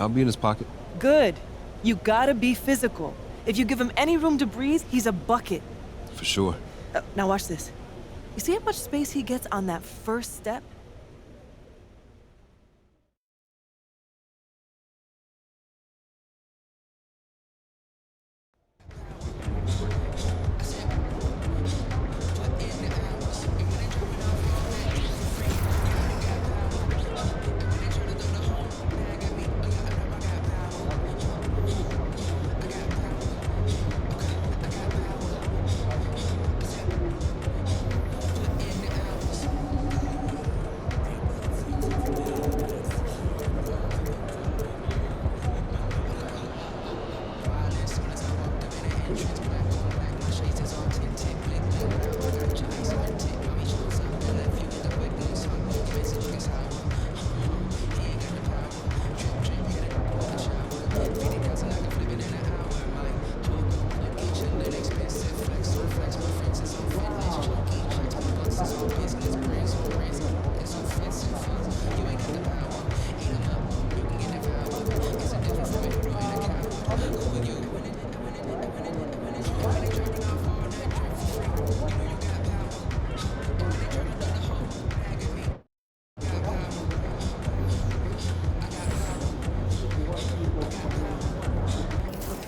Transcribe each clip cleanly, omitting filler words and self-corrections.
I'll be in his pocket. Good. You gotta be physical. If you give him any room to breathe, he's a bucket. For sure. Now watch this. You see how much space he gets on that first step?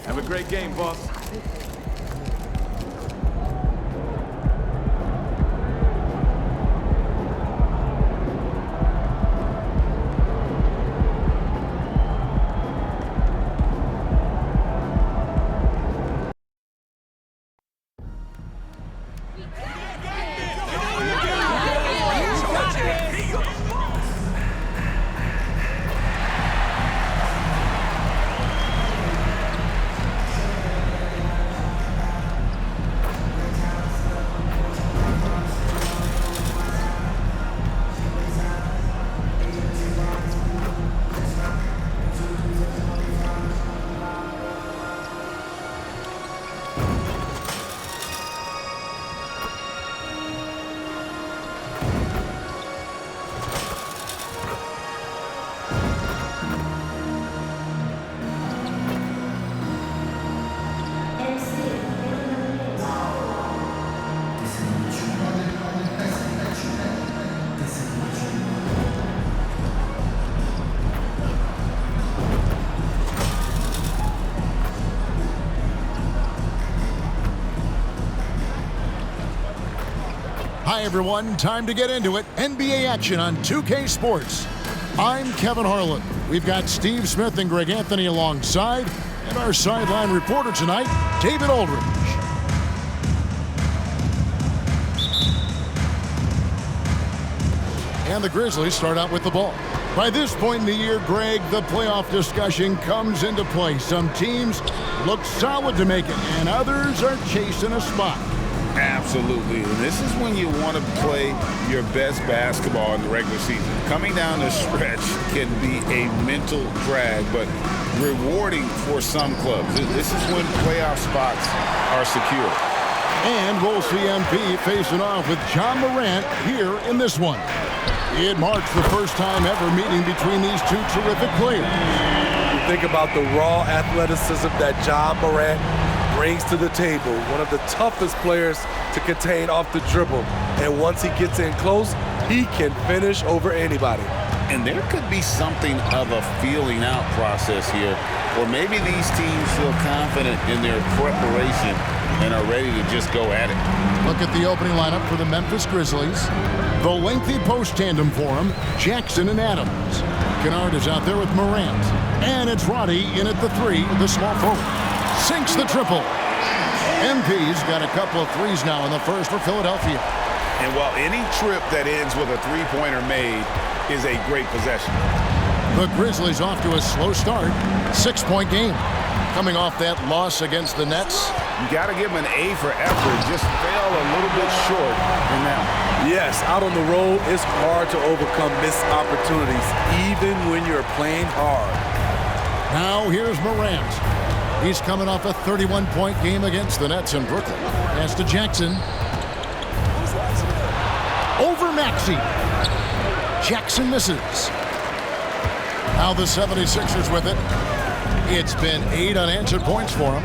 Have a great game, boss. Hi everyone, time to get into it. NBA action on 2K Sports. I'm Kevin Harlan. We've got Steve Smith and Greg Anthony alongside, and our sideline reporter tonight, David Aldridge. And the Grizzlies start out with the ball. By this point in the year, Greg, the playoff discussion comes into play. Some teams look solid to make it, and others are chasing a spot. Absolutely. And this is when you want to play your best basketball in the regular season. Coming down the stretch can be a mental drag, but rewarding for some clubs. This is when playoff spots are secure. And we'll see MP facing off with John Morant here in this one. It marks the first time ever meeting between these two terrific players. You think about the raw athleticism that John Morant brings to the table, one of the toughest players to contain off the dribble. And once he gets in close, he can finish over anybody. And there could be something of a feeling out process here, or maybe these teams feel confident in their preparation and are ready to just go at it. Look at the opening lineup for the Memphis Grizzlies. The lengthy post tandem for him, Jackson and Adams. Kennard is out there with Morant. And it's Roddy in at the three, the small forward. Sinks the triple. MP's got a couple of threes now in the first for Philadelphia. And while any trip that ends with a three-pointer made is a great possession. The Grizzlies off to a slow start. 6-point game. Coming off that loss against the Nets. You got to give them an A for effort. Just fell a little bit short in that one. Yes, out on the road, it's hard to overcome missed opportunities, even when you're playing hard. Now here's Morant. He's coming off a 31-point game against the Nets in Brooklyn. Pass to Jackson. Over Maxey. Jackson misses. Now the 76ers with it. It's been 8 unanswered points for him.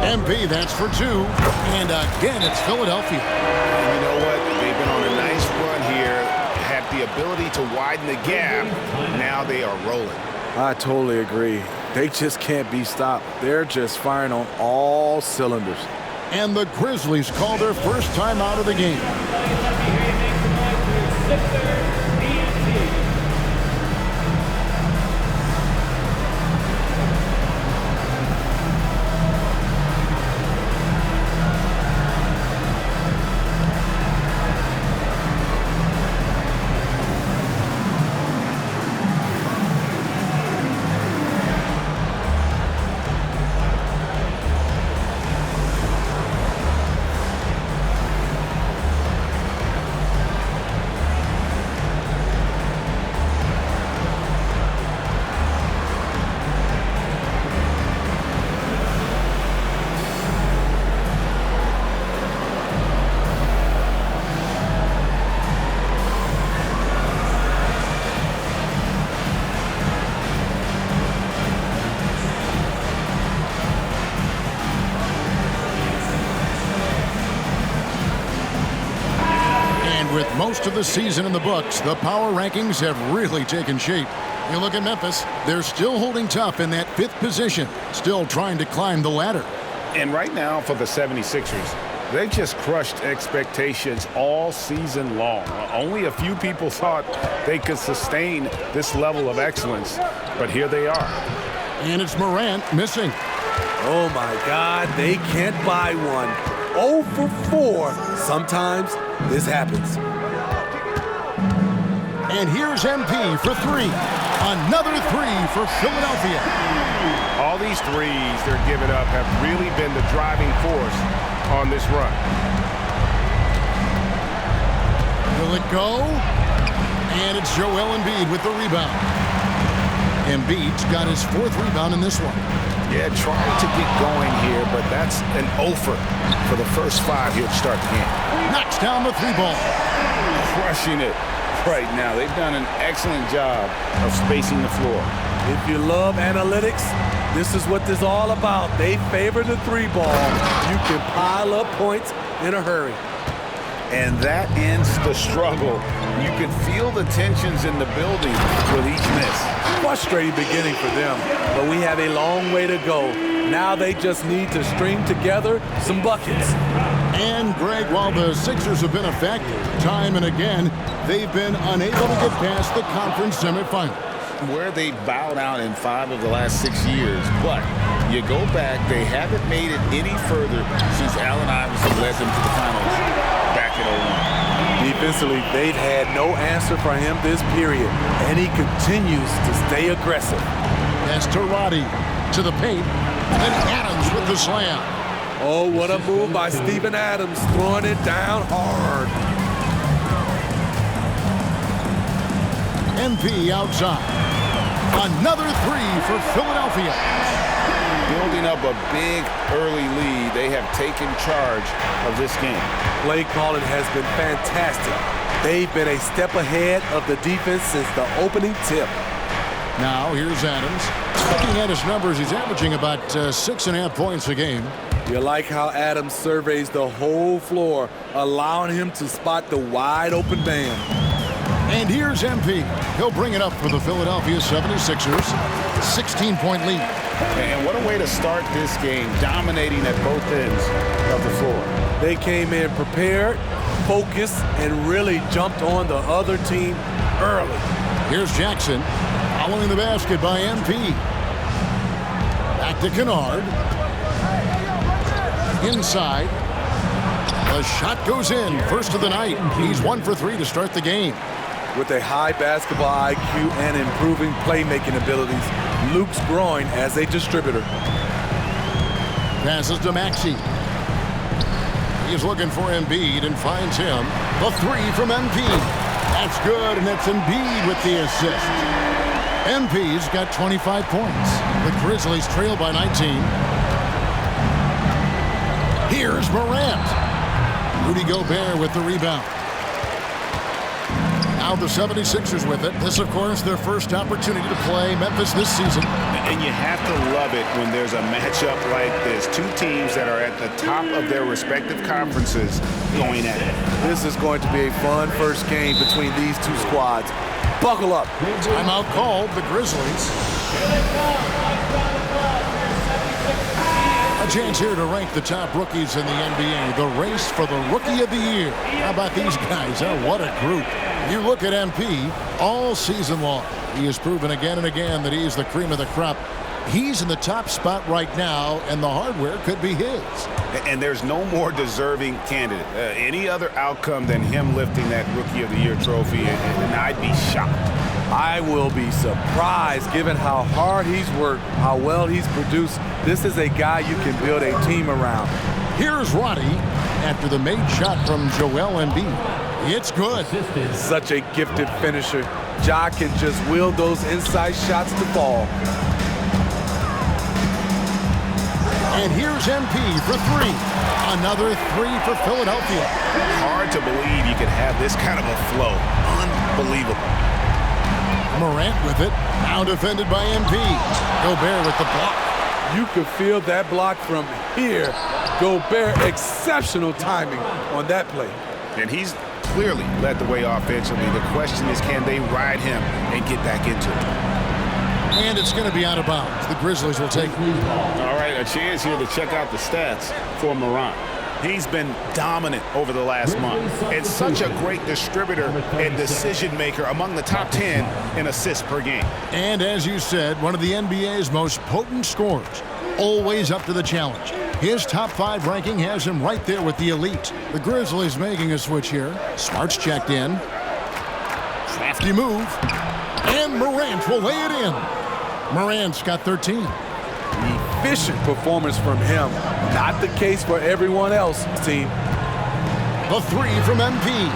MP, that's for 2. And again, it's Philadelphia. And you know what? They've been on a nice run here, have the ability to widen the gap. Now they are rolling. I totally agree. They just can't be stopped. They're just firing on all cylinders. And the Grizzlies call their first time out of the game. With most of the season in the books, the power rankings have really taken shape. You look at Memphis, they're still holding tough in that 5th position, still trying to climb the ladder. And right now for the 76ers, they just crushed expectations all season long. Only a few people thought they could sustain this level of excellence, but here they are. And it's Morant missing. Oh my God, they can't buy one. 0 for 4. Sometimes this happens. And here's MP for 3. Another 3 for Philadelphia. All these threes they're giving up have really been the driving force on this run. Will it go? And it's Joel Embiid with the rebound. Embiid's got his 4th rebound in this one. Yeah, trying to get going here, but that's an offer for the first 5 here to start the game. Knocks down the 3 ball. Crushing it right now. They've done an excellent job of spacing the floor. If you love analytics, this is what this is all about. They favor the 3 ball. You can pile up points in a hurry. And that ends the struggle. You can feel the tensions in the building with each miss. Frustrating beginning for them, but we have a long way to go. Now they just need to string together some buckets. And, Greg, while the Sixers have been effective time and again, they've been unable to get past the conference semifinals. Where they bowed out in 5 of the last 6 years, but you go back, they haven't made it any further since Allen Iverson led them to the finals back in 01. Defensively, they've had no answer for him this period, and he continues to stay aggressive. As to Roddy to the paint, and Adams with the slam. Oh, what a move by Steven Adams, throwing it down hard. MP outside. Another 3 for Philadelphia. Building up a big early lead, they have taken charge of this game. Play calling has been fantastic. They've been a step ahead of the defense since the opening tip. Now here's Adams. Looking at his numbers, he's averaging about 6.5 points a game. You like how Adams surveys the whole floor, allowing him to spot the wide open man. And here's MP. He'll bring it up for the Philadelphia 76ers. 16-point lead. And what a way to start this game, dominating at both ends of the floor. They came in prepared, focused, and really jumped on the other team early. Here's Jackson, following the basket by MP. Back to Kennard. Inside. The shot goes in, first of the night. He's 1 for 3 to start the game. With a high basketball IQ and improving playmaking abilities, Luke's growing as a distributor. Passes to Maxey. He's looking for Embiid and finds him. The 3 from MP. That's good, and it's Embiid with the assist. MP's got 25 points. The Grizzlies trail by 19. Here's Morant. Rudy Gobert with the rebound. Now the 76ers with it. This, of course, their first opportunity to play Memphis this season. And you have to love it when there's a matchup like this. Two teams that are at the top of their respective conferences going at it. This is going to be a fun first game between these two squads. Buckle up. Timeout called, the Grizzlies. A chance here to rank the top rookies in the NBA. The race for the Rookie of the Year. How about these guys? Oh, what a group. You look at MP all season long. He has proven again and again that he's the cream of the crop. He's in the top spot right now, and the hardware could be his. And there's no more deserving candidate. Any other outcome than him lifting that Rookie of the Year trophy, and I'd be shocked. I will be surprised given how hard he's worked, how well he's produced. This is a guy you can build a team around. Here's Roddy after the made shot from Joel Embiid. It's good. Such a gifted finisher. Ja can just will those inside shots to fall. And here's MP for three. Another three for Philadelphia. Hard to believe you could have this kind of a flow. Unbelievable. Morant with it. Now defended by MP. Gobert with the block. You could feel that block from here. Gobert, exceptional timing on that play. And he's clearly led the way offensively. The question is, can they ride him and get back into it? And it's going to be out of bounds. The Grizzlies will take it. All right, a chance here to check out the stats for Morant. He's been dominant over the last month and such a great distributor and decision maker, among the top 10 in assists per game. And as you said, one of the NBA's most potent scorers, always up to the challenge. His top 5 ranking has him right there with the elite. The Grizzlies making a switch here. Smart's checked in. Crafty move. And Morant will lay it in. Morant's got 13. Efficient performance from him. Not the case for everyone else, team. The three from MP.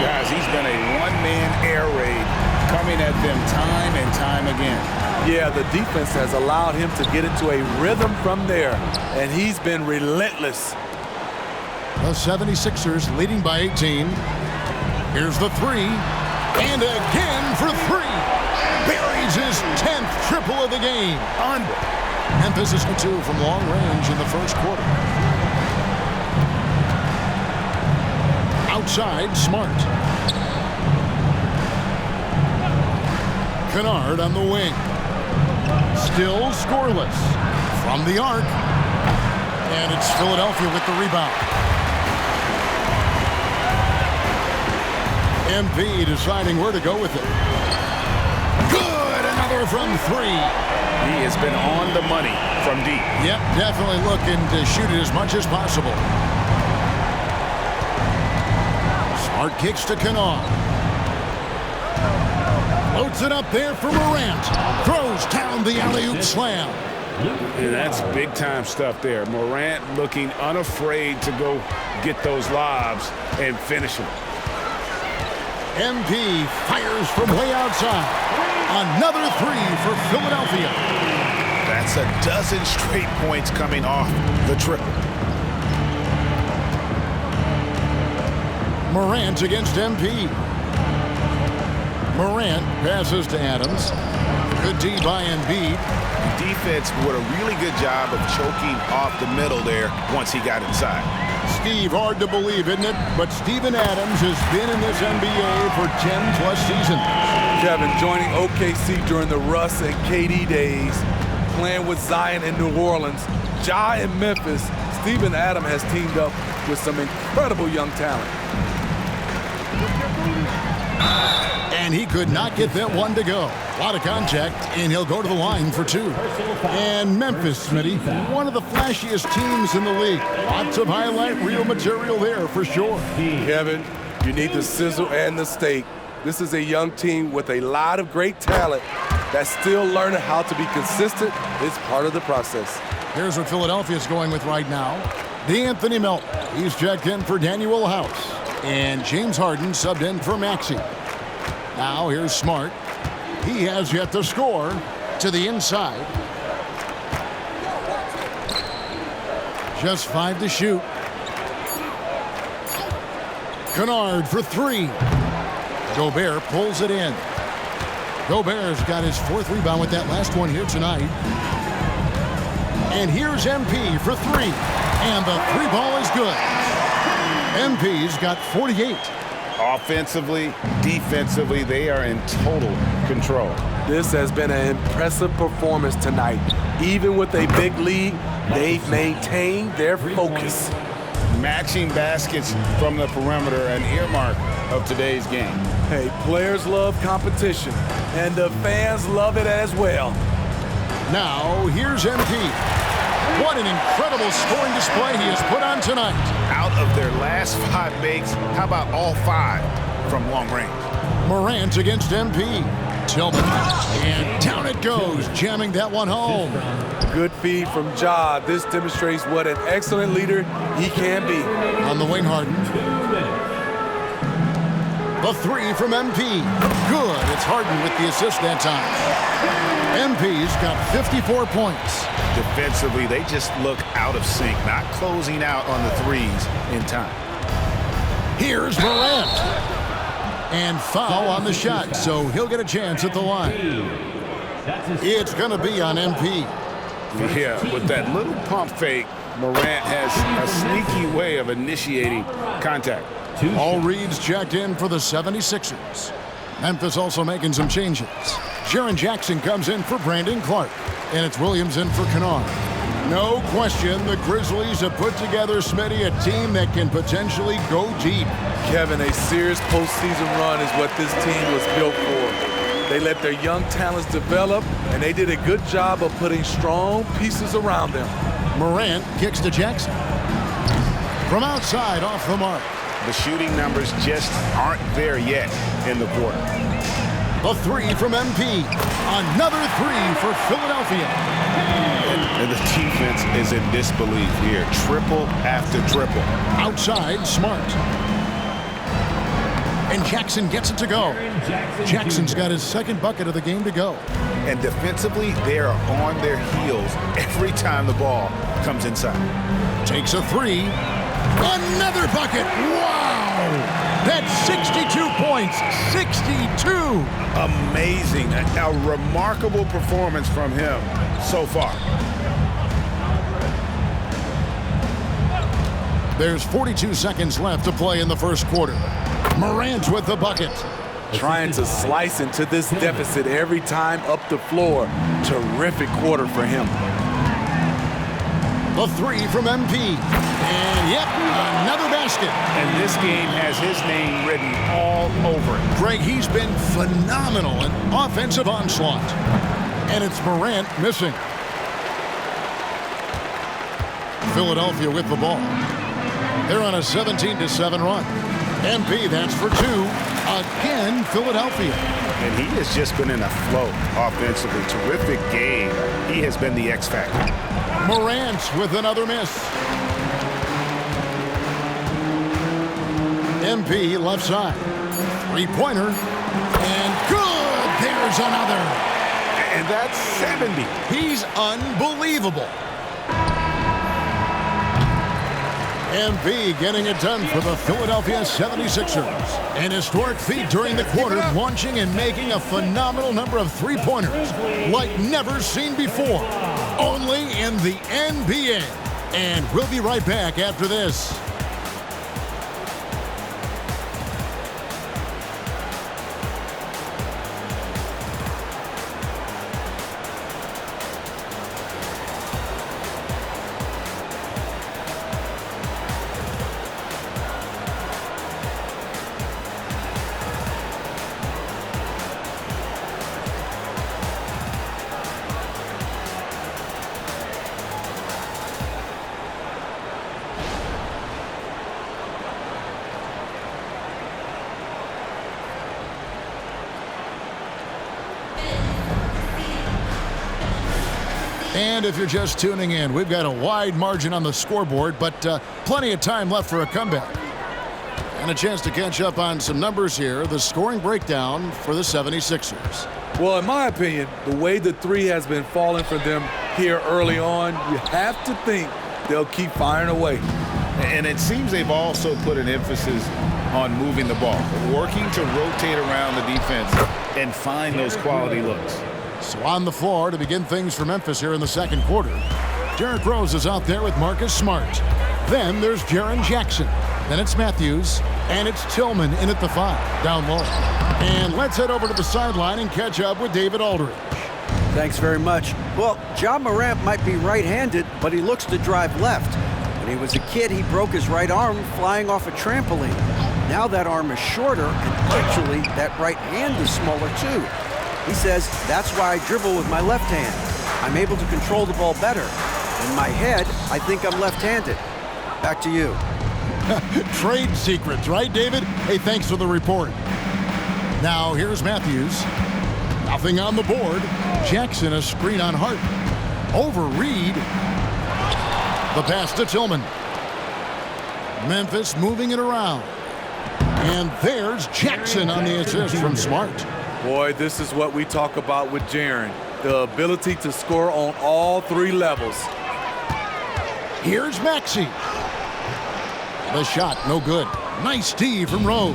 Guys, he's been a one-man air raid coming at them time and time again. Yeah, the defense has allowed him to get into a rhythm from there, and he's been relentless. The 76ers leading by 18. Here's the three. And again for three. Buries his 10th triple of the game. Memphis is 2 from long range in the first quarter. Outside, Smart. Kennard on the wing. Still scoreless. From the arc. And it's Philadelphia with the rebound. MP deciding where to go with it. Good! Another from three. He has been on the money from deep. Yep, definitely looking to shoot it as much as possible. Smart kicks to Kennard. Floats it up there for Morant. Throws down the alley-oop slam. And that's big-time stuff there. Morant looking unafraid to go get those lobs and finish them. MP fires from way outside. Another three for Philadelphia. That's a dozen straight points coming off the triple. Morant against MP. Morant passes to Adams. Good D by Embiid. Defense did a really good job of choking off the middle there once he got inside. Steve, hard to believe, isn't it? But Steven Adams has been in this NBA for 10-plus seasons. Kevin, joining OKC during the Russ and KD days, playing with Zion in New Orleans, Ja in Memphis, Steven Adams has teamed up with some incredible young talent. And he could not get that one to go. A lot of contact, and he'll go to the line for two. And Memphis, Smitty, one of the flashiest teams in the league. Lots of highlight reel material there for sure. Kevin, you need the sizzle and the steak. This is a young team with a lot of great talent that's still learning how to be consistent. It's part of the process. Here's what Philadelphia's going with right now. D'Anthony Melton. He's checked in for Daniel House. And James Harden subbed in for Maxey. Now here's Smart. He has yet to score. To the inside. Just 5 to shoot. Kennard for 3. Gobert pulls it in. Gobert's got his 4th rebound with that last one here tonight. And here's MP for 3. And the 3 ball is good. MP's got 48. Offensively, defensively, they are in total control. This has been an impressive performance tonight. Even with a big lead, they've maintained their focus. Matching baskets from the perimeter, an earmark of today's game. Hey, players love competition, and the fans love it as well. Now, here's MP. What an incredible scoring display he has put on tonight. Out of their last 5 makes, how about all 5 from long range? Morant against MP. Tillman, and down it goes, jamming that one home. Good feed from Ja. This demonstrates what an excellent leader he can be. On the wing, Harden. The 3 from MP. Good. It's Harden with the assist that time. MP's got 54 points. Defensively, they just look out of sync, not closing out on the 3s in time. Here's Morant. And foul on the shot, so he'll get a chance at the line. It's going to be on MP. Yeah, with that little pump fake, Morant has a sneaky way of initiating contact. All reads checked in for the 76ers. Memphis also making some changes. Jaren Jackson comes in for Brandon Clark, and it's Williams in for Kennard. No question, the Grizzlies have put together, Smitty, a team that can potentially go deep. Kevin, a serious postseason run is what this team was built for. They let their young talents develop, and they did a good job of putting strong pieces around them. Morant kicks to Jackson. From outside, off the mark. The shooting numbers just aren't there yet in the quarter. A 3 from MP. Another 3 for Philadelphia. And the defense is in disbelief here. Triple after triple. Outside, Smart. And Jackson gets it to go. Jackson's got his 2nd bucket of the game to go. And defensively, they are on their heels every time the ball comes inside. Takes a 3. Another bucket. Wow! That's 62 points. 62. Amazing. A remarkable performance from him so far. There's 42 seconds left to play in the first quarter. Morant with the bucket. Trying to slice into this deficit every time up the floor. Terrific quarter for him. The 3 from MP. And yep, another basket. And this game has his name written all over it. Greg, he's been phenomenal in offensive onslaught. And it's Morant missing. Philadelphia with the ball. They're on a 17-7 run. MP, that's for 2. Again, Philadelphia. And he has just been in a flow offensively. Terrific game. He has been the X factor. Morant with another miss. MP left side. 3-pointer. And good! There's another. And that's 70. He's unbelievable. MP getting it done for the Philadelphia 76ers. An historic feat during the quarter, launching and making a phenomenal number of 3-pointers like never seen before. Only in the NBA. And we'll be right back after this. And if you're just tuning in, we've got a wide margin on the scoreboard, but plenty of time left for a comeback. And a chance to catch up on some numbers here. The scoring breakdown for the 76ers. Well, in my opinion, the way the 3 has been falling for them here early on, you have to think they'll keep firing away. And it seems they've also put an emphasis on moving the ball, working to rotate around the defense and find those quality looks. So on the floor to begin things for Memphis here in the second quarter. Derrick Rose is out there with Marcus Smart. Then there's Jaren Jackson. Then it's Matthews. And it's Tillman in at the 5, down low. And let's head over to the sideline and catch up with David Aldridge. Thanks very much. Well, Ja Morant might be right-handed, but he looks to drive left. When he was a kid, he broke his right arm flying off a trampoline. Now that arm is shorter, and actually that right hand is smaller too. He says, that's why I dribble with my left hand. I'm able to control the ball better. In my head, I think I'm left-handed. Back to you. Trade secrets, right, David? Hey, thanks for the report. Now, here's Matthews. Nothing on the board. Jackson, a screen on Hart. Over Reed. The pass to Tillman. Memphis moving it around. And there's Jackson on the assist from Smart. Boy, this is what we talk about with Jaren. The ability to score on all 3 levels. Here's Maxey. The shot, no good. Nice D from Rose.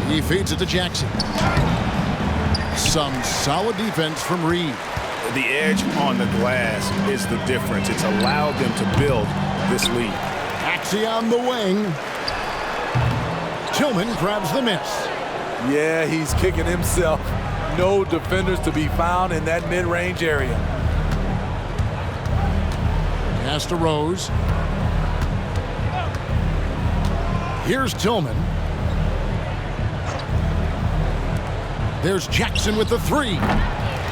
He feeds it to Jackson. Some solid defense from Reed. The edge on the glass is the difference. It's allowed them to build this lead. Maxey on the wing. Tillman grabs the miss. Yeah, he's kicking himself. No defenders to be found in that mid-range area. Pass to Rose. Here's Tillman. There's Jackson with the 3.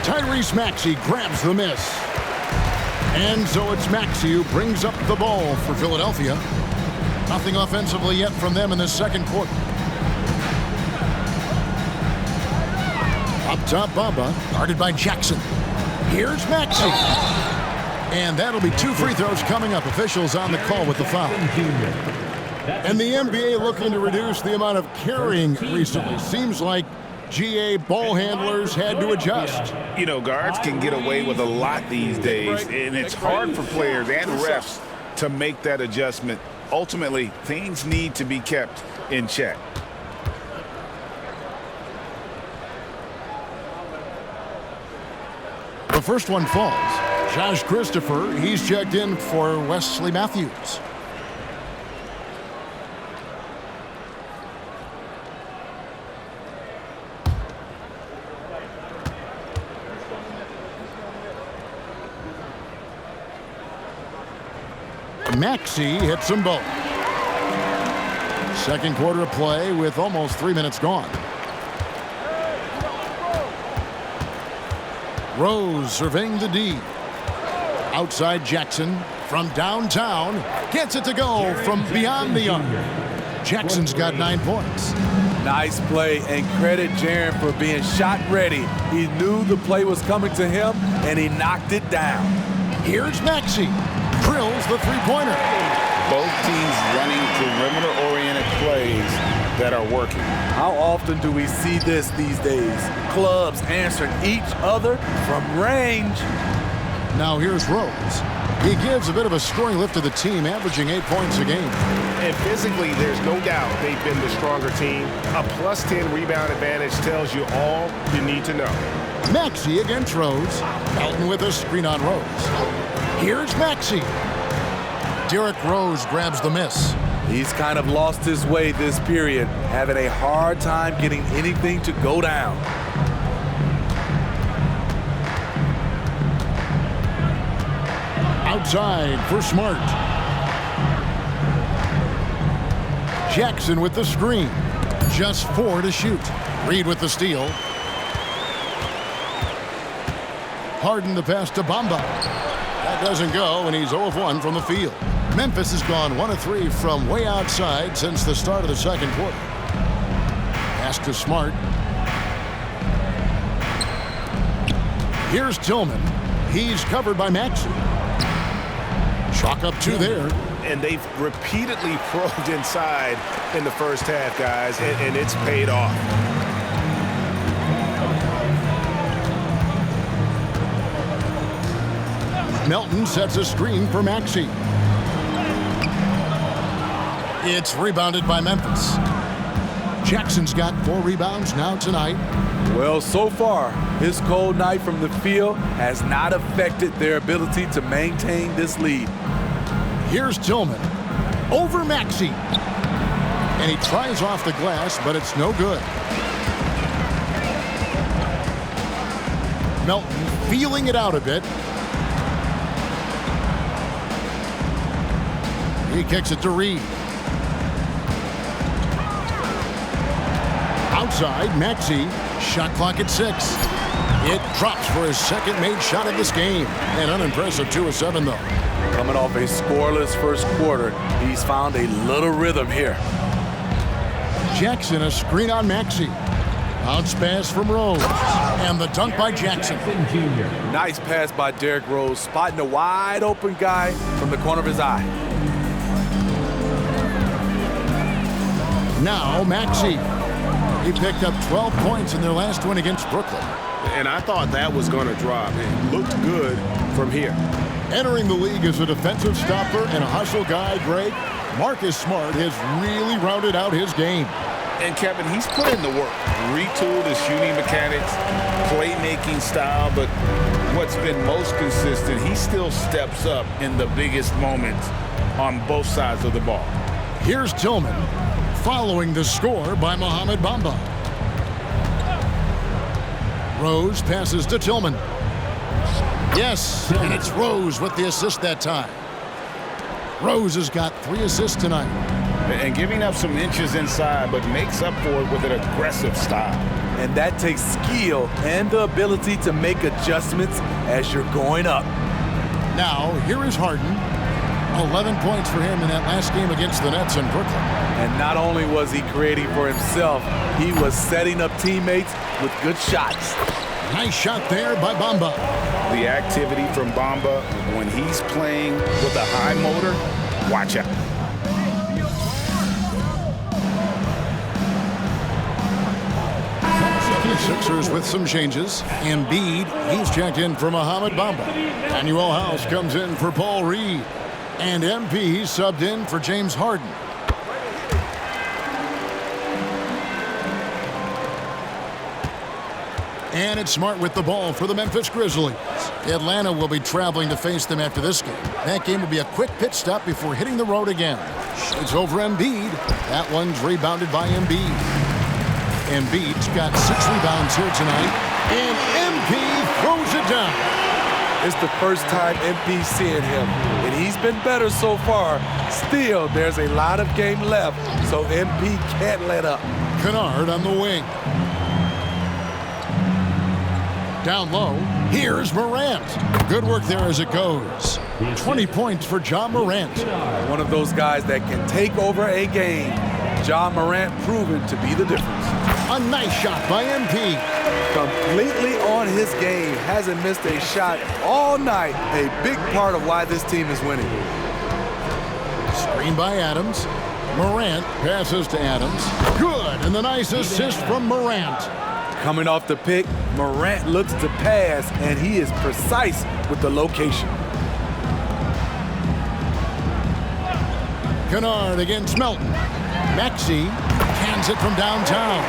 Tyrese Maxey grabs the miss. And so it's Maxey who brings up the ball for Philadelphia. Nothing offensively yet from them in this second quarter. Up top, Bamba, guarded by Jackson. Here's Maxey. And that'll be 2 free throws coming up. Officials on the call with the foul. And the NBA looking to reduce the amount of carrying recently. Seems like GA ball handlers had to adjust. You know, guards can get away with a lot these days, and it's hard for players and refs to make that adjustment. Ultimately, things need to be kept in check. The first one falls. Josh Christopher, he's checked in for Wesley Matthews. Maxey hits them both. Second quarter of play with almost 3 minutes gone. Rose surveying the D. Outside Jackson from downtown. Gets it to go from beyond the arc. Jackson's got 9 points. Nice play, and credit Jaren for being shot ready. He knew the play was coming to him, and he knocked it down. Here's Maxey. Drills the 3-pointer. Both teams running perimeter-oriented plays that are working. How often do we see this these days? Clubs answering each other from range. Now here's Rose. He gives a bit of a scoring lift to the team, averaging 8 points a game. And physically, there's no doubt they've been the stronger team. A plus 10 rebound advantage tells you all you need to know. Maxey against Rose. Melton with a screen on Rose. Here's Maxey. Derrick Rose grabs the miss. He's kind of lost his way this period, having a hard time getting anything to go down. Outside for Smart. Jackson with the screen. Just 4 to shoot. Reed with the steal. Harden the pass to Bamba. That doesn't go, and he's 0 of 1 from the field. Memphis has gone 1 of 3 from way outside since the start of the second quarter. Pass to Smart. Here's Tillman. He's covered by Maxey. Chalk up 2 there. And they've repeatedly probed inside in the first half, guys, and it's paid off. Melton sets a screen for Maxey. It's rebounded by Memphis. Jackson's got 4 rebounds now tonight. Well, so far, his cold night from the field has not affected their ability to maintain this lead. Here's Tillman over Maxey. And he tries off the glass, but it's no good. Melton feeling it out a bit. He kicks it to Reed. Outside, Maxey. Shot clock at 6. It drops for his second made shot of this game. An unimpressive 2 of 7, though. Coming off a scoreless first quarter, he's found a little rhythm here. Jackson, a screen on Maxey. Bounce pass from Rose. And the dunk by Jackson. Nice pass by Derrick Rose, spotting a wide open guy from the corner of his eye. Now Maxey. He picked up 12 points in their last win against Brooklyn. And I thought that was going to drop. It looked good from here. Entering the league as a defensive stopper and a hustle guy, Greg, Marcus Smart has really rounded out his game. And Kevin, he's put in the work. Retooled his shooting mechanics, playmaking style, but what's been most consistent, he still steps up in the biggest moments on both sides of the ball. Here's Tillman, following the score by Mohamed Bamba. Rose passes to Tillman. Yes, and it's Rose with the assist that time. Rose has got 3 assists tonight. And giving up some inches inside, but makes up for it with an aggressive style. And that takes skill and the ability to make adjustments as you're going up. Now, here is Harden. 11 points for him in that last game against the Nets in Brooklyn. And not only was he creating for himself, he was setting up teammates with good shots. Nice shot there by Bamba. The activity from Bamba when he's playing with a high motor, watch out. Sixers with some changes. Embiid, he's checked in for Mohamed Bamba. Daniel House comes in for Paul Reed. And MP, he's subbed in for James Harden. And it's Smart with the ball for the Memphis Grizzlies. Atlanta will be traveling to face them after this game. That game will be a quick pit stop before hitting the road again. It's over Embiid. That one's rebounded by Embiid. Embiid's got 6 rebounds here tonight. And MP throws it down. It's the first time MP's seeing him, and he's been better so far. Still, there's a lot of game left, so MP can't let up. Kennard on the wing. Down low, here's Morant. Good work there as it goes. 20 points for John Morant. One of those guys that can take over a game. John Morant proven to be the difference. A nice shot by MP. Completely on his game. Hasn't missed a shot all night. A big part of why this team is winning. Screen by Adams. Morant passes to Adams. Good, and the nice assist from Morant. Coming off the pick, Morant looks to pass, and he is precise with the location. Kennard against Melton. Maxey cans it from downtown.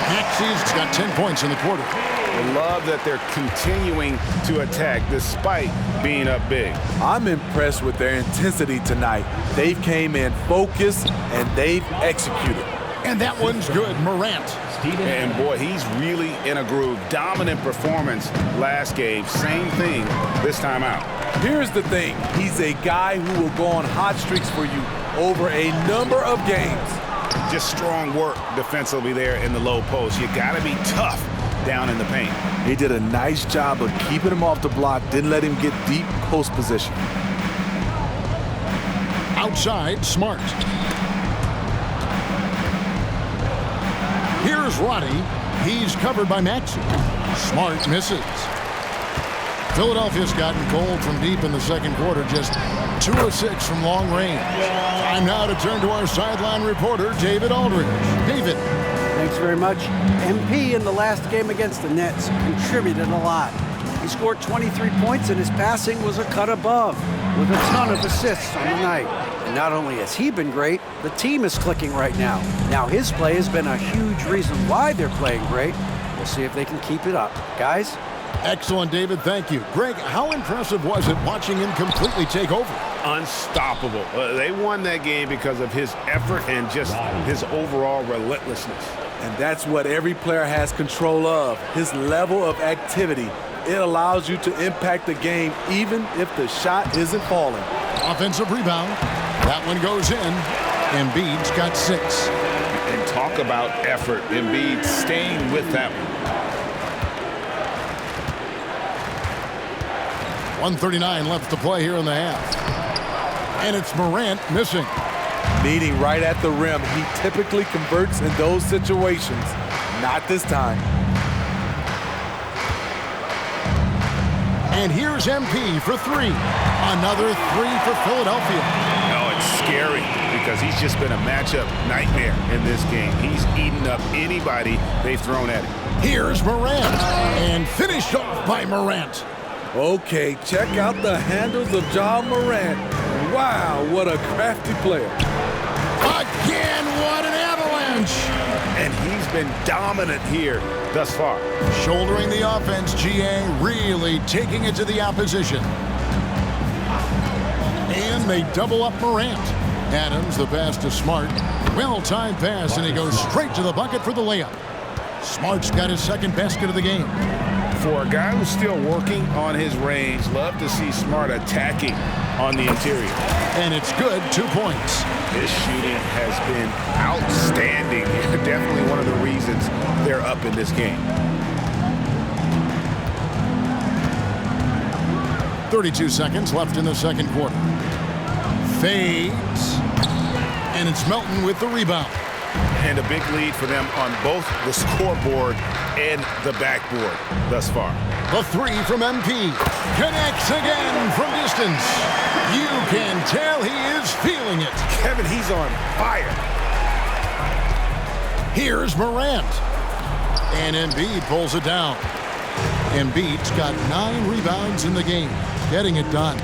Maxey's got 10 points in the quarter. I love that they're continuing to attack despite being up big. I'm impressed with their intensity tonight. They've came in focused, and they've executed. And that one's good, Morant. And boy, he's really in a groove. Dominant performance last game. Same thing this time out. Here's the thing. He's a guy who will go on hot streaks for you over a number of games. Just strong work defensively there in the low post. You got to be tough down in the paint. He did a nice job of keeping him off the block, didn't let him get deep post position. Outside, Smart. Here's Roddy. He's covered by Maxey. Smart misses. Philadelphia's gotten cold from deep in the second quarter, just 2 of 6 from long range. Time now to turn to our sideline reporter, David Aldridge. David. Thanks very much. MP in the last game against the Nets contributed a lot. He scored 23 points, and his passing was a cut above, with a ton of assists on the night. And not only has he been great, the team is clicking right now. Now his play has been a huge reason why they're playing great. We'll see if they can keep it up. Guys? Excellent, David. Thank you. Greg, how impressive was it watching him completely take over? Unstoppable. They won that game because of his effort and just his overall relentlessness. And that's what every player has control of, his level of activity. It allows you to impact the game even if the shot isn't falling. Offensive rebound. That one goes in. Embiid's got 6. And talk about effort. Embiid staying with that one. 1:39 left to play here in the half. And it's Morant missing. Meeting right at the rim, he typically converts in those situations. Not this time. And here's MP for 3. Another 3 for Philadelphia. No, it's scary because he's just been a matchup nightmare in this game. He's eaten up anybody they've thrown at him. Here's Morant. And finished off by Morant. Okay, check out the handles of John Morant. Wow, what a crafty player. Again, what an avalanche. And he's been dominant here thus far. Shouldering the offense, GA really taking it to the opposition. And they double up Morant. Adams, the pass to Smart. Well-timed pass, and he goes straight to the bucket for the layup. Smart's got his second basket of the game. For a guy who's still working on his range, love to see Smart attacking on the interior. And it's good, 2 points. His shooting has been outstanding. Definitely one of the reasons they're up in this game. 32 seconds left in the second quarter. Fades. And it's Melton with the rebound. And a big lead for them on both the scoreboard and the backboard thus far. The 3 from MP. Connects again from distance. You can tell he is feeling it. Kevin, he's on fire. Here's Morant. And Embiid pulls it down. Embiid's got 9 rebounds in the game. Getting it done.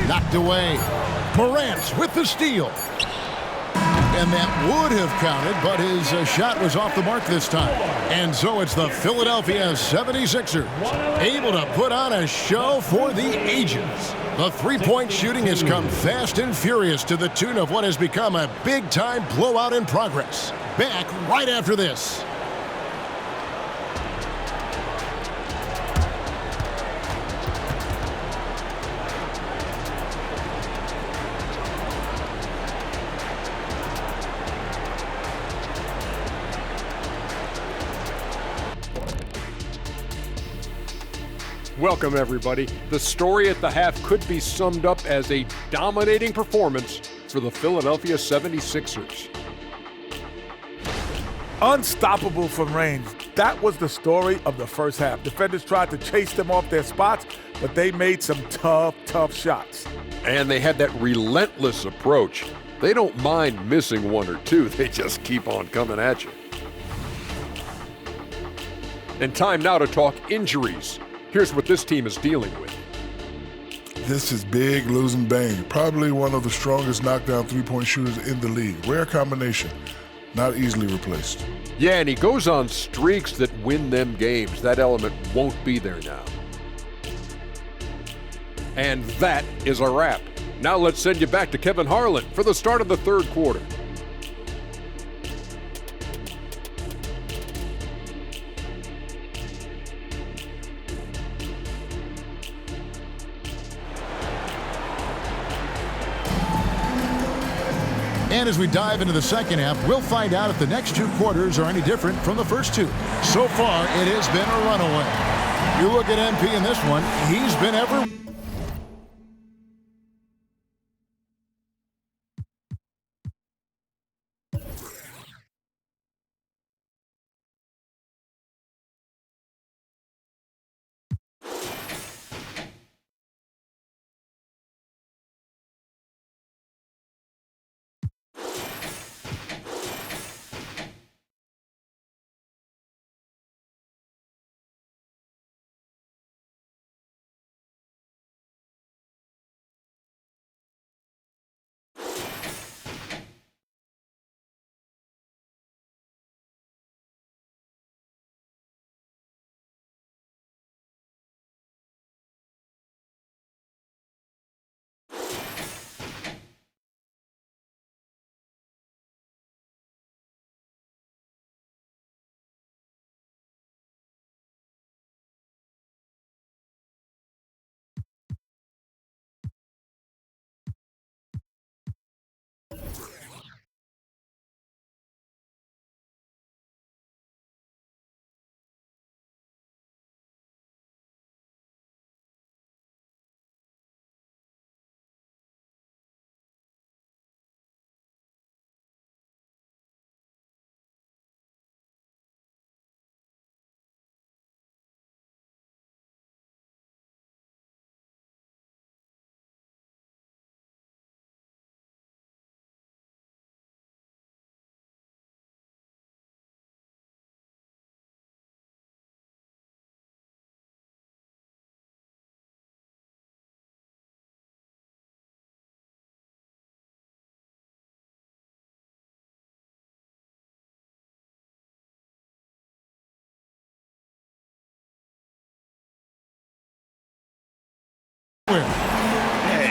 Knocked away. Morant with the steal. And that would have counted, but his shot was off the mark this time. And so it's the Philadelphia 76ers able to put on a show for the ages. The three-point shooting has come fast and furious to the tune of what has become a big-time blowout in progress. Back right after this. Welcome, everybody. The story at the half could be summed up as a dominating performance for the Philadelphia 76ers. Unstoppable from range. That was the story of the first half. Defenders tried to chase them off their spots, but they made some tough shots. And they had that relentless approach. They don't mind missing one or two. They just keep on coming at you. And time now to talk injuries. Here's what this team is dealing with. This is big losing Bane, probably one of the strongest knockdown three-point shooters in the league. Rare combination, not easily replaced. Yeah, and he goes on streaks that win them games. That element won't be there now. And that is a wrap. Now let's send you back to Kevin Harlan for the start of the third quarter. And as we dive into the second half, we'll find out if the next 2 quarters are any different from the first 2. So far, it has been a runaway. You look at MP in this one, he's been ever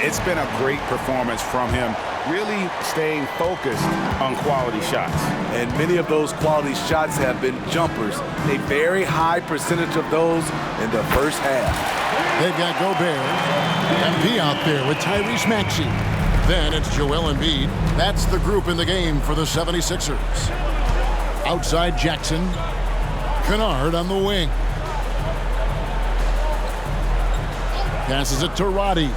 It's been a great performance from him, really staying focused on quality shots. And many of those quality shots have been jumpers. A very high percentage of those in the first half. They've got Gobert. MP out there with Tyrese Maxey. Then it's Joel Embiid. That's the group in the game for the 76ers. Outside Jackson. Kennard on the wing. Passes it to Roddy.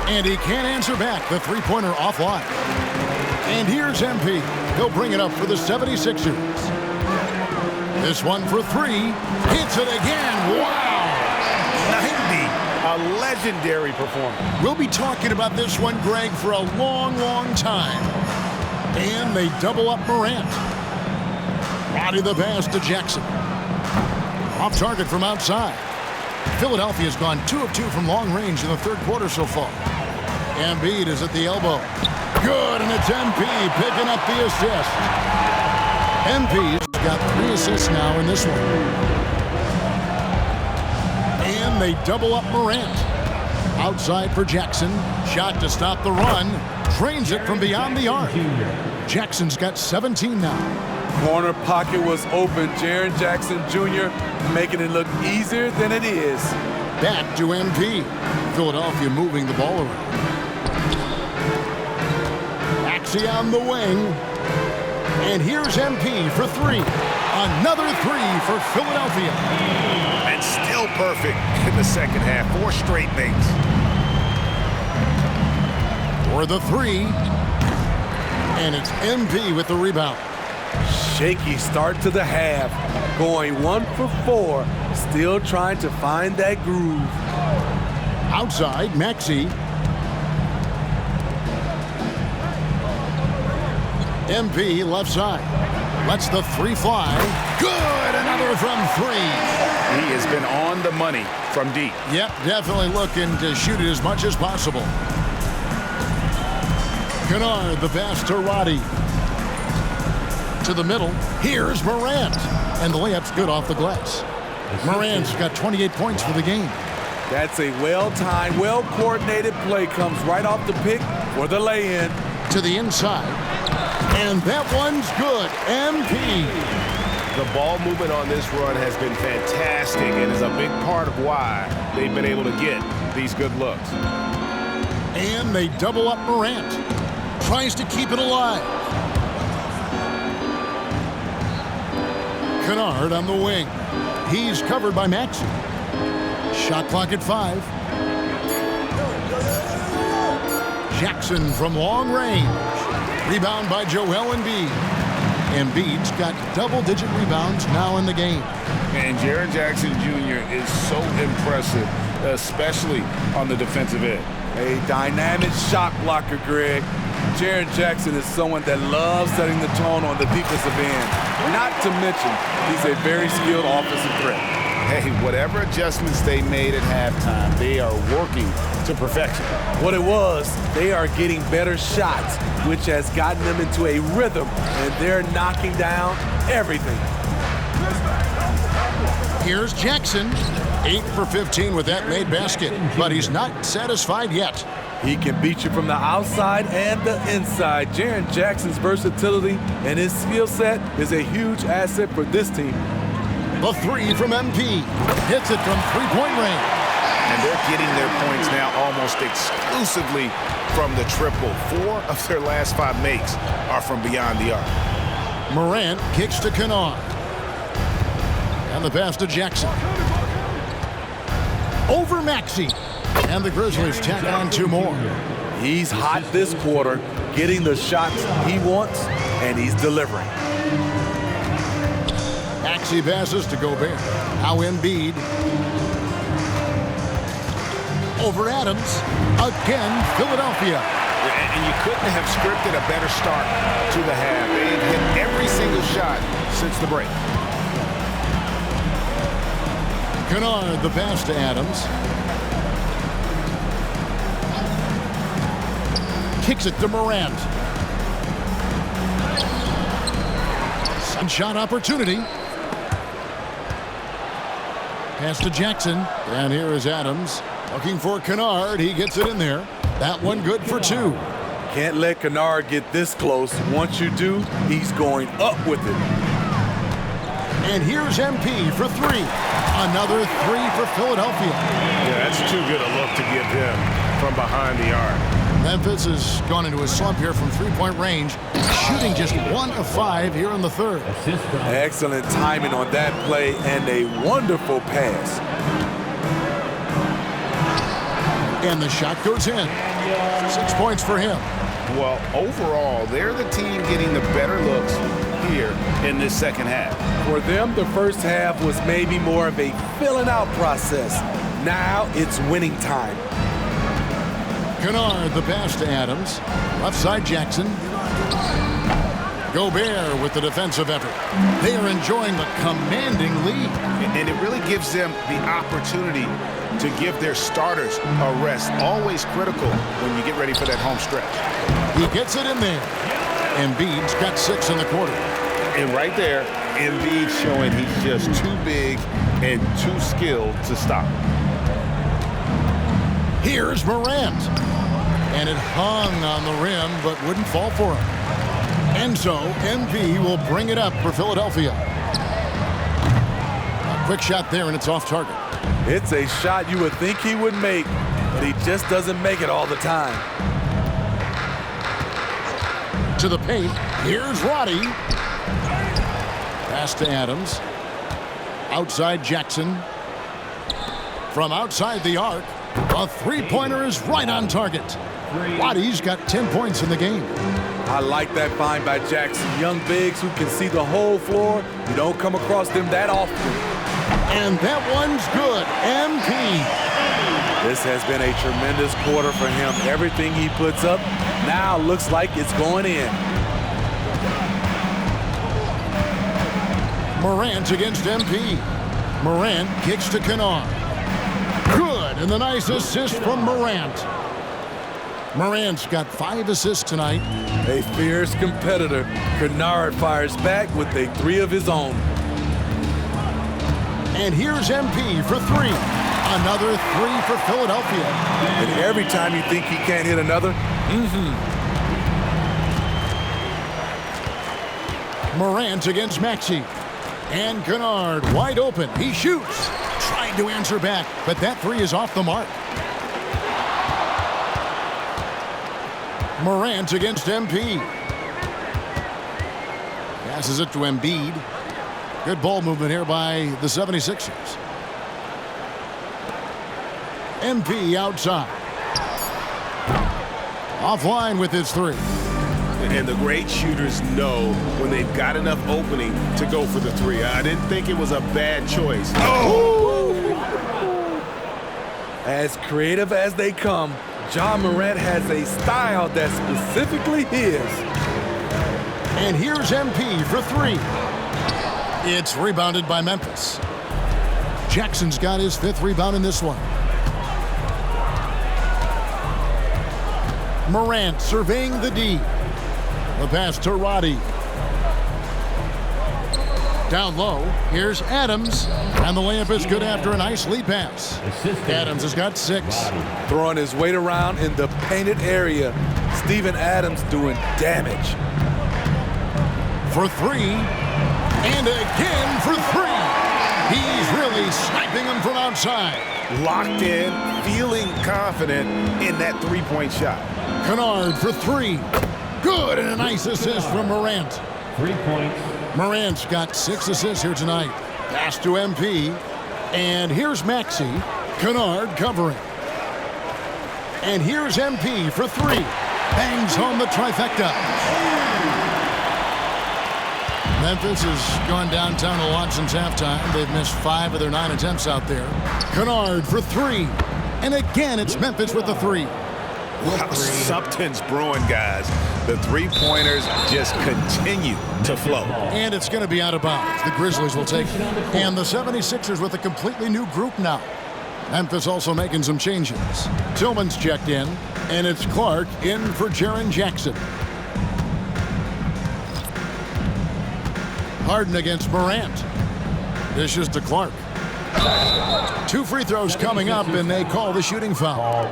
And he can't answer back. The three-pointer offline. And here's MP. He'll bring it up for the 76ers. This one for three. Hits it again. Wow! 90. A legendary performance. We'll be talking about this one, Greg, for a long, long time. And they double up Morant. Roddy the pass to Jackson. Off target from outside. Philadelphia's gone 2 of 2 from long range in the third quarter so far. Embiid is at the elbow. Good, and it's MP picking up the assist. MP's got 3 assists now in this one. And they double up Morant. Outside for Jackson. Shot to stop the run. Drains it from beyond the arc. Jackson's got 17 now. Corner pocket was open. Jaren Jackson Jr. making it look easier than it is. Back to MP. Philadelphia moving the ball around. Maxey on the wing. And here's MP for three. Another three for Philadelphia. And still perfect in the second half. 4 straight makes. For the three. And it's MP with the rebound. Shaky start to the half. Going 1 for 4. Still trying to find that groove. Outside, Maxey. MP left side. Lets the three fly. Good! Another from 3. He has been on the money from deep. Yep, definitely looking to shoot it as much as possible. Kennard, the pass to Roddy. To the middle. Here's Morant. And the layup's good off the glass. Morant's got 28 points for the game. That's a well-timed, well-coordinated play. Comes right off the pick for the lay-in. To the inside. And that one's good. MP. The ball movement on this run has been fantastic and is a big part of why they've been able to get these good looks. And they double up Morant. Tries to keep it alive. Kennard on the wing. He's covered by Maxey. Shot clock at 5. Jackson from long range. Rebound by Joel Embiid. Embiid's got double-digit rebounds now in the game. And Jaren Jackson Jr. is so impressive, especially on the defensive end. A dynamic shot blocker, Greg. Jaren Jackson is someone that loves setting the tone on the defensive end. Not to mention, he's a very skilled offensive threat. Hey, whatever adjustments they made at halftime, they are working to perfection. What it was, they are getting better shots, which has gotten them into a rhythm, and they're knocking down everything. Here's Jackson. 8 for 15 with that made basket, but he's not satisfied yet. He can beat you from the outside and the inside. Jaren Jackson's versatility and his skill set is a huge asset for this team. The three from MP. Hits it from three-point range. And they're getting their points now almost exclusively from the triple. 4 of their last 5 makes are from beyond the arc. Morant kicks to Kennard. And the pass to Jackson. Over Maxey. And the Grizzlies tack on 2 more. He's hot this quarter, getting the shots he wants, and he's delivering. Maxey passes to Gobert. Now Embiid. Over Adams. Again, Philadelphia. And you couldn't have scripted a better start to the half. They've hit every single shot since the break. Kennard, the pass to Adams. Kicks it to Morant. Sunshot opportunity. Pass to Jackson. And here is Adams. Looking for Kennard. He gets it in there. That one good for 2. Can't let Kennard get this close. Once you do, he's going up with it. And here's MP for 3. Another 3 for Philadelphia. Yeah, that's too good a look to give him from behind the arc. Memphis has gone into a slump here from 3-point range, shooting just 1 of 5 here in the third. Excellent timing on that play and a wonderful pass. And the shot goes in. 6 points for him. Well, overall, they're the team getting the better looks here in this second half. For them, the first half was maybe more of a filling out process. Now it's winning time. Kennard, the pass to Adams. Left side, Jackson. Gobert with the defensive effort. They are enjoying the commanding lead. And it really gives them the opportunity to give their starters a rest. Always critical when you get ready for that home stretch. He gets it in there. Embiid's got 6 in the quarter. And right there, Embiid showing he's just too big and too skilled to stop. Here's Morant. And it hung on the rim, but wouldn't fall for him. And so, MP will bring it up for Philadelphia. A quick shot there, and it's off target. It's a shot you would think he would make, but he just doesn't make it all the time. To the paint, here's Roddy. Pass to Adams. Outside Jackson. From outside the arc, a 3-pointer is right on target. Roddy's got 10 points in the game. I like that find by Jackson. Young bigs who can see the whole floor. You don't come across them that often. And that one's good. MP. This has been a tremendous quarter for him. Everything he puts up now looks like it's going in. Morant against MP. Morant kicks to Kennard. Good, and the nice assist from Morant. Morant's got 5 assists tonight. A fierce competitor. Kennard fires back with a 3 of his own. And here's MP for 3. Another 3 for Philadelphia. And every time you think he can't hit another, Morant against Maxey. And Kennard wide open. He shoots. Tried to answer back, but that 3 is off the mark. Morant against MP. Passes it to Embiid. Good ball movement here by the 76ers. MP outside. Offline with his 3. And the great shooters know when they've got enough opening to go for the 3. I didn't think it was a bad choice. Oh! As creative as they come, John Morant has a style that's specifically his. And here's MP for 3. It's rebounded by Memphis. Jackson's got his 5th rebound in this one. Morant surveying the D. The pass to Roddy. Down low, here's Adams. And the layup is good after a nice lead pass. Adams has got 6. Throwing his weight around in the painted area. Steven Adams doing damage. For 3. And again for 3. He's really sniping him from outside. Locked in, feeling confident in that 3-point shot. Kennard for 3. Good, and a nice assist from Morant. 3 points. Morant's got 6 assists here tonight. Pass to MP. And here's Maxey. Kennard covering. And here's MP for 3. Bangs home the trifecta. Memphis has gone downtown a lot since halftime. They've missed 5 of their 9 attempts out there. Kennard for 3. And again, it's Memphis with the 3. Something's brewing, guys. The 3-pointers just continue to flow. And it's going to be out of bounds. The Grizzlies will take it. And the 76ers with a completely new group now. Memphis also making some changes. Tillman's checked in, and it's Clark in for Jaren Jackson. Harden against Morant. Dishes to Clark. 2 free throws coming up, and they call the shooting foul.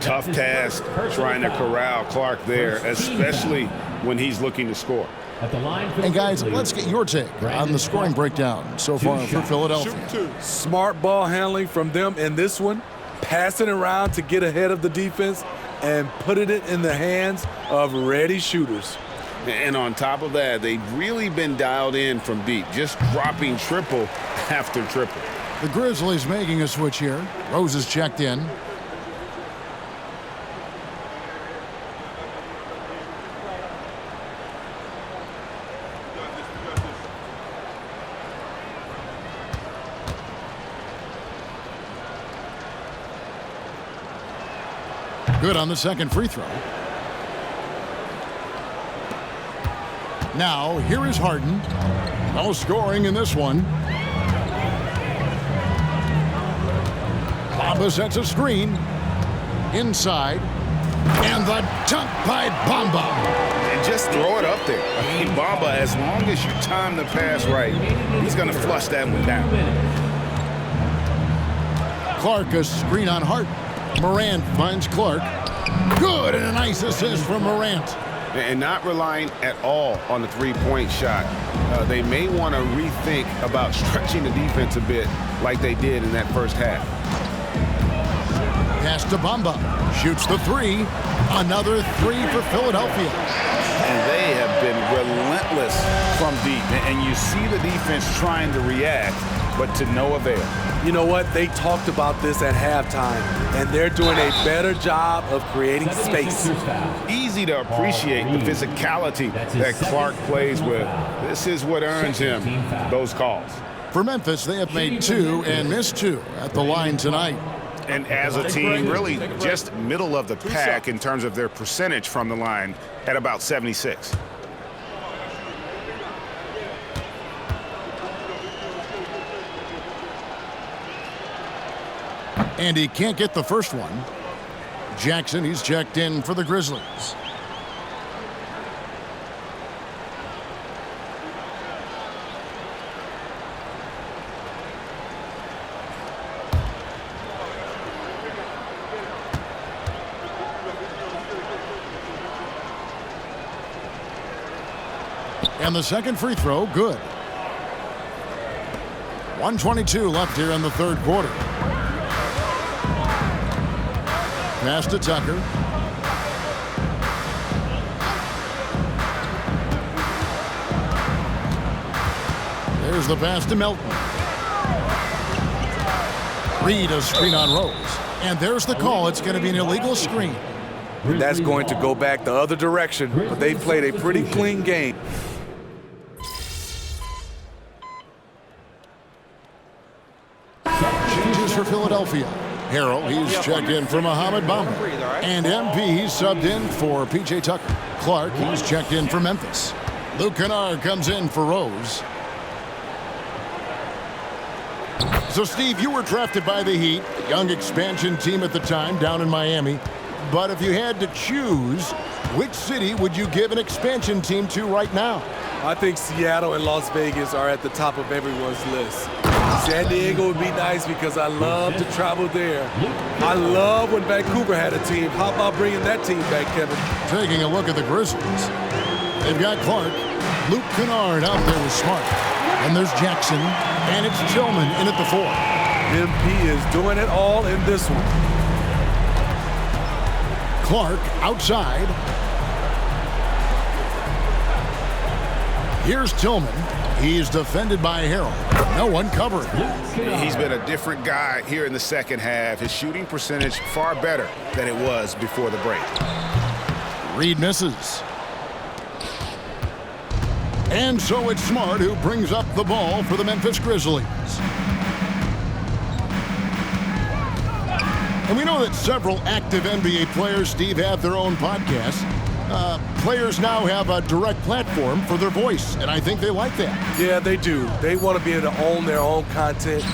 Tough task trying to corral Clark there, especially when he's looking to score. And guys, let's get your take on the scoring breakdown so far for Philadelphia. Smart ball handling from them in this one, passing around to get ahead of the defense and putting it in the hands of ready shooters. And on top of that, they've really been dialed in from deep, just dropping triple after triple. The Grizzlies making a switch here. Rose is checked in. Good on the second free throw. Now, here is Harden. No scoring in this one. Bamba sets a screen. Inside. And the dunk by Bamba. And just throw it up there. I mean, Bamba, as long as you time the pass right, he's going to flush that one down. Clark, a screen on Hart. Morant finds Clark. Good, and a nice assist from Morant. And not relying at all on the three-point shot. They may want to rethink about stretching the defense a bit like they did in that first half. Pass to Bamba. Shoots the three. Another three for Philadelphia. And they have been relentless from deep. And you see the defense trying to react, but to no avail. You know what? They talked about this at halftime, and they're doing a better job of creating space. Easy to appreciate the physicality that Clark plays with. This is what earns him those calls. For Memphis, they have made 2 and missed 2 at the line tonight. And as a team, really just middle of the pack in terms of their percentage from the line at about 76. And he can't get the first one. Jackson, he's checked in for the Grizzlies. And the second free throw, good. 1:22 left here in the third quarter. Pass to Tucker. There's the pass to Melton. Reed, a screen on Rose. And there's the call. It's going to be an illegal screen. That's going to go back the other direction, but they played a pretty clean game. Changes for Philadelphia. Harrell, he's checked in for Mohamed Bamba. And MP, he's subbed in for P.J. Tucker. Clark, he's checked in for Memphis. Luke Kennard comes in for Rose. So, Steve, you were drafted by the Heat, a young expansion team at the time down in Miami. But if you had to choose, which city would you give an expansion team to right now? I think Seattle and Las Vegas are at the top of everyone's list. San Diego would be nice because I love to travel there. I love when Vancouver had a team. How about bringing that team back, Kevin? Taking a look at the Grizzlies. They've got Clark. Luke Kennard out there with Smart. And there's Jackson. And it's Tillman in at the 4. MP is doing it all in this one. Clark outside. Here's Tillman. He's defended by Harrell. No one covering. He's been a different guy here in the second half. His shooting percentage far better than it was before the break. Reed misses. And so it's Smart who brings up the ball for the Memphis Grizzlies. And we know that several active NBA players, Steve, have their own podcasts. Players now have a direct platform for their voice, and I think they like that. Yeah, they do. They want to be able to own their own content,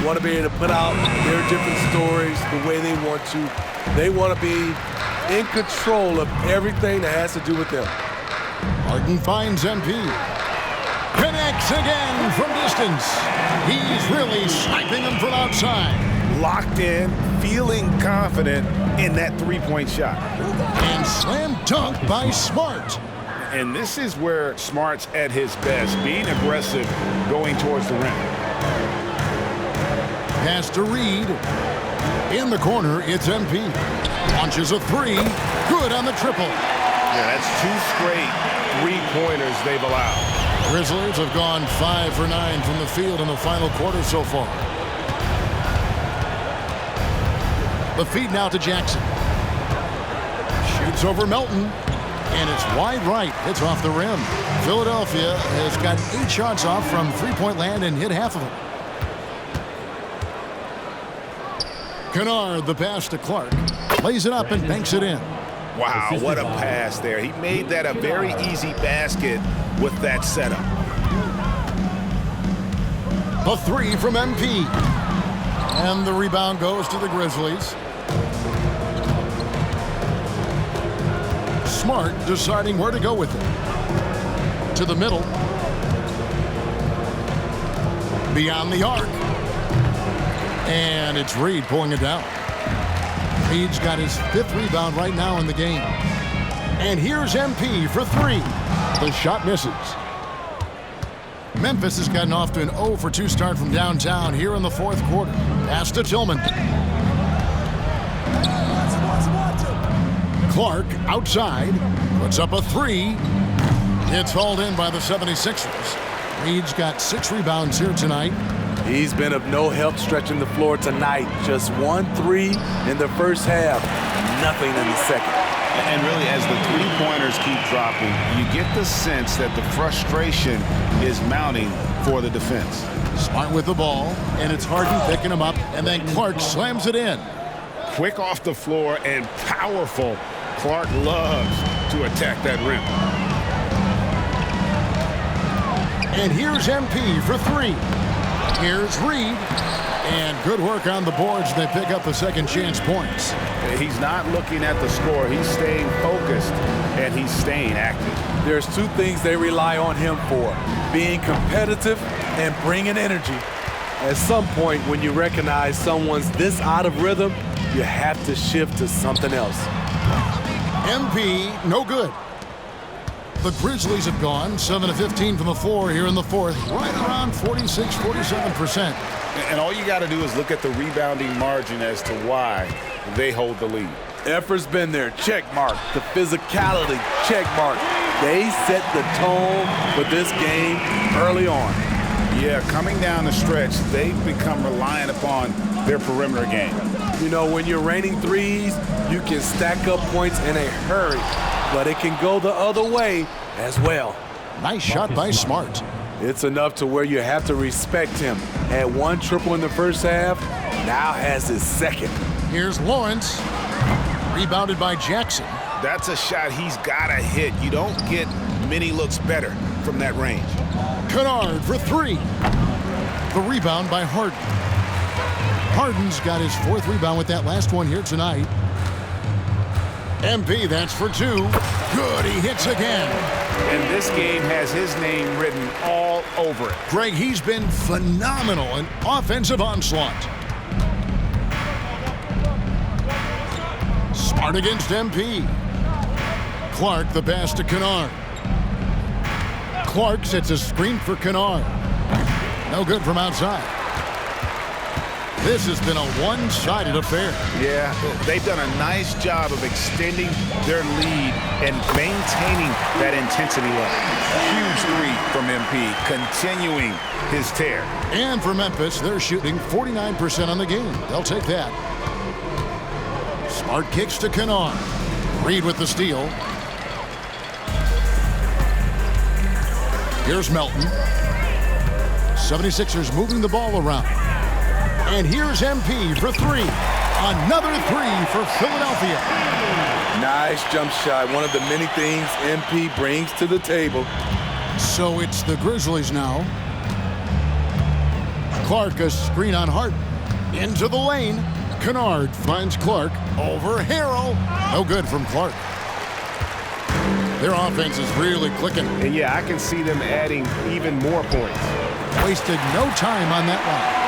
want to be able to put out their different stories the way they want to. They want to be in control of everything that has to do with them. Harden finds MP. Connects again from distance. He's really sniping them from outside. Locked in, feeling confident in that three-point shot. And slam dunk by Smart. And this is where Smart's at his best, being aggressive, going towards the rim. Pass to Reed. In the corner, it's MP. Launches a three. Good on the triple. Yeah, that's 2 straight three-pointers they've allowed. Grizzlies have gone 5 for 9 from the field in the final quarter so far. The feed now to Jackson. Shoots over Melton. And it's wide right. It's off the rim. Philadelphia has got 8 shots off from three-point land and hit half of them. Kennard, the pass to Clark. Lays it up and banks it in. Wow, what a pass there. He made that a very easy basket with that setup. A three from MP. And the rebound goes to the Grizzlies. Smart deciding where to go with it. To the middle. Beyond the arc. And it's Reed pulling it down. Reed's got his 5th rebound right now in the game. And here's MP for 3. The shot misses. Memphis has gotten off to an 0 for 2 start from downtown here in the 4th quarter. Pass to Tillman. Clark outside. Puts up a 3. It's hauled in by the 76ers. Reed's got 6 rebounds here tonight. He's been of no help stretching the floor tonight. Just 1 3 in the first half, nothing in the second. And really, as the three-pointers keep dropping, you get the sense that the frustration is mounting for the defense. Smart with the ball, and it's Harden picking him up, and then Clark slams it in. Quick off the floor and powerful. Clark loves to attack that rim. And here's MP for 3. Here's Reed. And good work on the boards. They pick up the second chance points. He's not looking at the score. He's staying focused, and he's staying active. There's 2 things they rely on him for: being competitive and bringing energy. At some point, when you recognize someone's this out of rhythm, you have to shift to something else. MP, no good. The Grizzlies have gone 7 of 15 from the floor here in the 4th, right around 46-47%. And all you got to do is look at the rebounding margin as to why they hold the lead. Effort's been there, check mark. The physicality, check mark. They set the tone for this game early on. Yeah, coming down the stretch, they've become reliant upon their perimeter game. You know, when you're raining threes, you can stack up points in a hurry, but it can go the other way as well. Nice shot by Smart. It's enough to where you have to respect him. Had 1 triple in the first half, now has his 2nd. Here's Lawrence. Rebounded by Jackson. That's a shot he's got to hit. You don't get many looks better from that range. Kennard for 3. The rebound by Harden. Harden's got his 4th rebound with that last one here tonight. MP, that's for 2. Good, he hits again. And this game has his name written all over it. Greg, he's been phenomenal in offensive onslaught. Smart against MP. Clark, the pass to Kennard. Clark sets a screen for Kennard. No good from outside. This has been a one-sided affair. Yeah, they've done a nice job of extending their lead and maintaining that intensity level. Huge 3 from MP, continuing his tear. And for Memphis, they're shooting 49% on the game. They'll take that. Smart kicks to Kennard. Reed with the steal. Here's Melton. 76ers moving the ball around. And here's MP for 3. Another 3 for Philadelphia. Nice jump shot. One of the many things MP brings to the table. So it's the Grizzlies now. Clark, a screen on Harden. Into the lane. Kennard finds Clark over Harrell. No good from Clark. Their offense is really clicking. And yeah, I can see them adding even more points. Wasted no time on that one.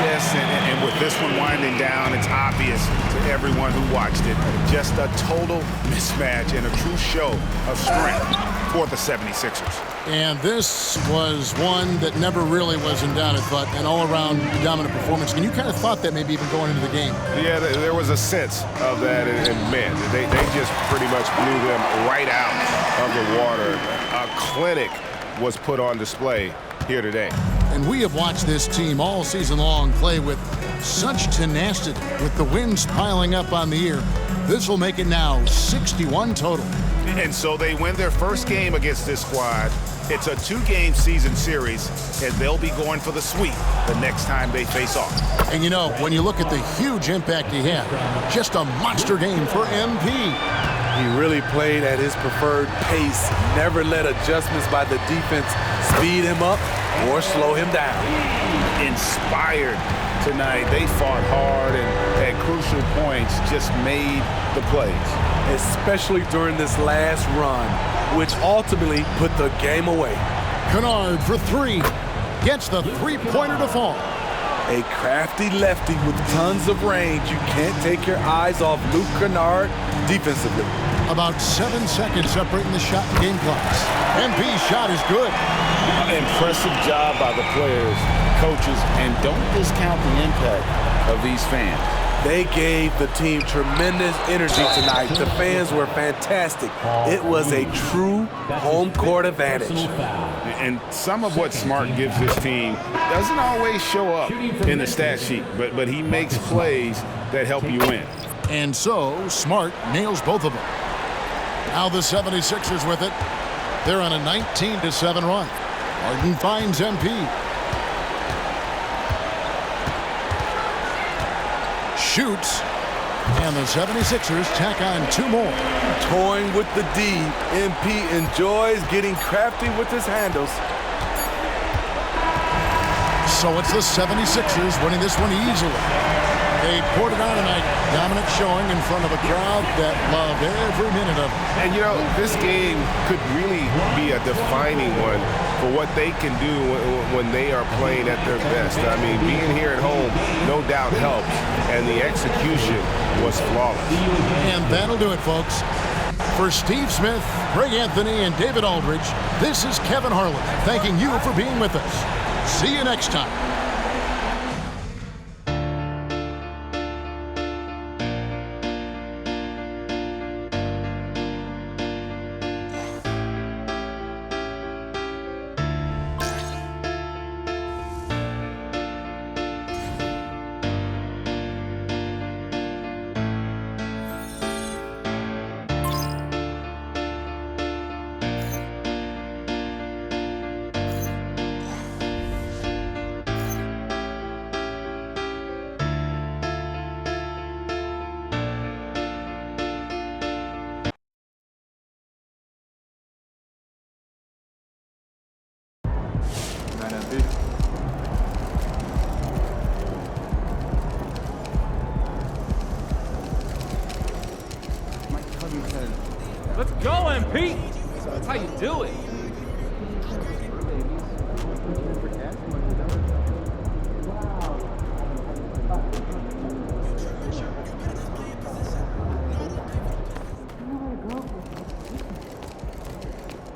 Yes, and with this one winding down, it's obvious to everyone who watched it. Just a total mismatch and a true show of strength for the 76ers. And this was one that never really was in doubt, I thought, an all-around dominant performance. And you kind of thought that maybe even going into the game. Yeah, there was a sense of that, and man, they just pretty much blew them right out of the water. A clinic was put on display here today. And we have watched this team all season long play with such tenacity, with the wins piling up on the year. This will make it now 61 total. And so they win their first game against this squad. It's a 2-game season series, and they'll be going for the sweep the next time they face off. And you know, when you look at the huge impact he had, just a monster game for MP. He really played at his preferred pace, never let adjustments by the defense speed him up or slow him down. Inspired tonight, they fought hard and at crucial points just made the plays. Especially during this last run, which ultimately put the game away. Kennard for 3, gets the three-pointer to fall. A crafty lefty with tons of range. You can't take your eyes off Luke Kennard defensively. About 7 seconds separating the shot and game clocks. MP's shot is good. Impressive job by the players, coaches, and don't discount the impact of these fans. They gave the team tremendous energy tonight. The fans were fantastic. It was a true home court advantage. And some of what Smart gives his team doesn't always show up in the stat sheet, but he makes plays that help you win. And so, Smart nails both of them. Now the 76ers with it. They're on a 19-7 run. Harden finds MP. Shoots. And the 76ers tack on 2 more. Toying with the D. MP enjoys getting crafty with his handles. So it's the 76ers winning this one easily. They poured it on tonight. Dominant showing in front of a crowd that loved every minute of it. And, you know, this game could really be a defining one for what they can do when they are playing at their best. I mean, being here at home, no doubt helps, and the execution was flawless. And that'll do it, folks. For Steve Smith, Greg Anthony, and David Aldridge, this is Kevin Harlan thanking you for being with us. See you next time. Let's go, MP! That's how you do it.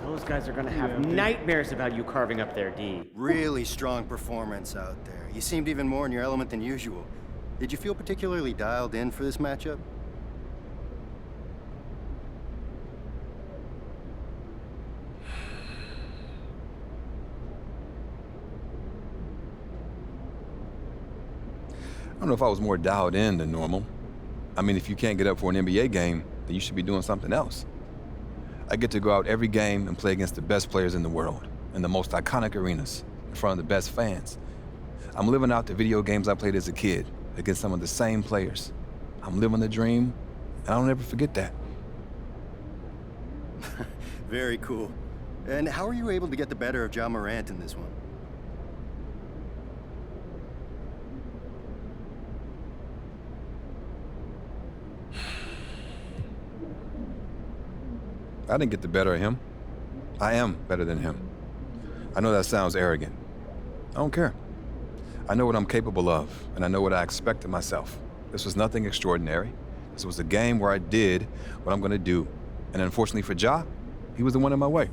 Those guys are gonna have nightmares about you carving up their D. Really strong performance out there. You seemed even more in your element than usual. Did you feel particularly dialed in for this matchup? I don't know if I was more dialed in than normal. I mean, if you can't get up for an NBA game, then you should be doing something else. I get to go out every game and play against the best players in the world, in the most iconic arenas, in front of the best fans. I'm living out the video games I played as a kid, against some of the same players. I'm living the dream, and I'll never forget that. Very cool. And how were you able to get the better of Ja Morant in this one? I didn't get the better of him. I am better than him. I know that sounds arrogant. I don't care. I know what I'm capable of, and I know what I expect of myself. This was nothing extraordinary. This was a game where I did what I'm gonna do. And unfortunately for Ja, he was the one in my way.